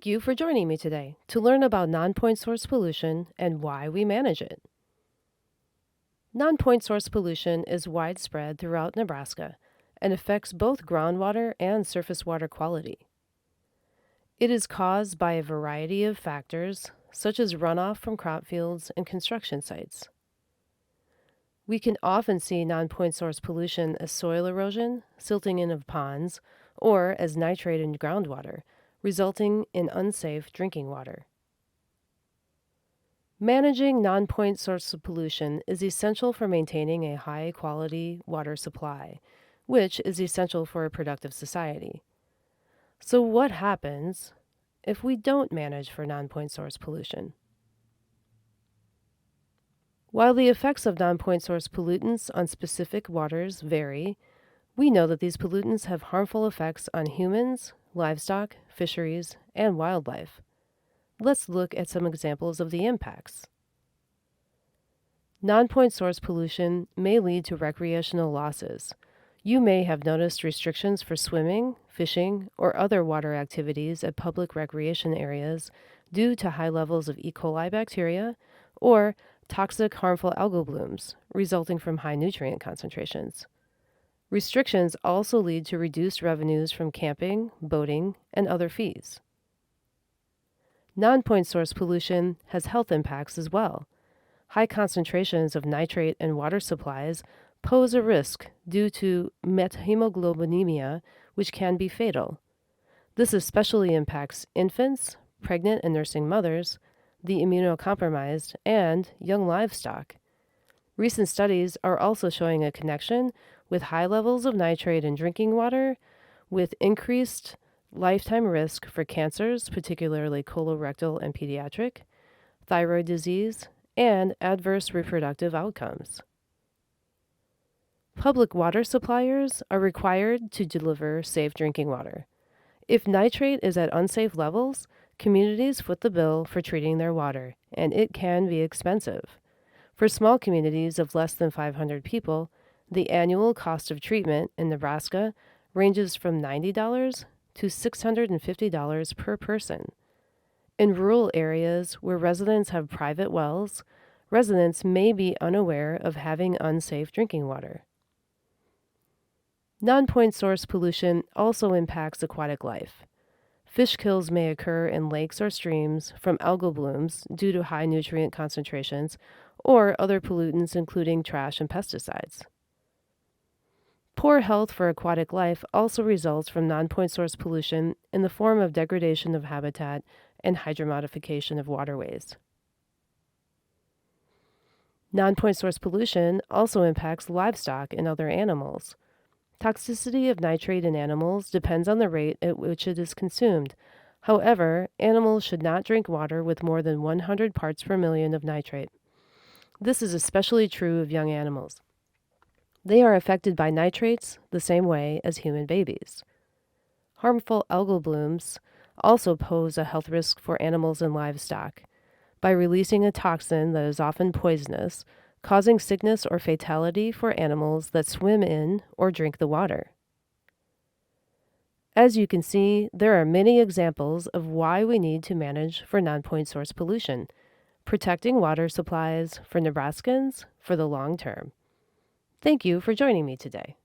Thank you for joining me today to learn about non-point source pollution and why we manage it. Non-point source pollution is widespread throughout Nebraska and affects both groundwater and surface water quality. It is caused by a variety of factors, such as runoff from crop fields and construction sites. We can often see non-point source pollution as soil erosion, silting in of ponds, or as nitrate in groundwater, resulting in unsafe drinking water. Managing non-point source of pollution is essential for maintaining a high-quality water supply, which is essential for a productive society. So what happens if we don't manage for non-point source pollution? While the effects of non-point source pollutants on specific waters vary, we know that these pollutants have harmful effects on humans, livestock, fisheries, and wildlife. Let's look at some examples of the impacts. Non-point source pollution may lead to recreational losses. You may have noticed restrictions for swimming, fishing, or other water activities at public recreation areas due to high levels of E. coli bacteria or toxic harmful algal blooms resulting from high nutrient concentrations. Restrictions also lead to reduced revenues from camping, boating, and other fees. Non-point source pollution has health impacts as well. High concentrations of nitrate in water supplies pose a risk due to methemoglobinemia, which can be fatal. This especially impacts infants, pregnant and nursing mothers, the immunocompromised, and young livestock. Recent studies are also showing a connection with high levels of nitrate in drinking water with increased lifetime risk for cancers, particularly colorectal and pediatric, thyroid disease, and adverse reproductive outcomes. Public water suppliers are required to deliver safe drinking water. If nitrate is at unsafe levels, communities foot the bill for treating their water, and it can be expensive. For small communities of less than 500 people, the annual cost of treatment in Nebraska ranges from $90 to $650 per person. In rural areas where residents have private wells, residents may be unaware of having unsafe drinking water. Non-point source pollution also impacts aquatic life. Fish kills may occur in lakes or streams from algal blooms due to high nutrient concentrations or other pollutants including trash and pesticides. Poor health for aquatic life also results from non-point source pollution in the form of degradation of habitat and hydromodification of waterways. Non-point source pollution also impacts livestock and other animals. Toxicity of nitrate in animals depends on the rate at which it is consumed. However, animals should not drink water with more than 100 parts per million of nitrate. This is especially true of young animals. They are affected by nitrates the same way as human babies. Harmful algal blooms also pose a health risk for animals and livestock by releasing a toxin that is often poisonous, causing sickness or fatality for animals that swim in or drink the water. As you can see, there are many examples of why we need to manage for non-point source pollution, protecting water supplies for Nebraskans for the long term. Thank you for joining me today.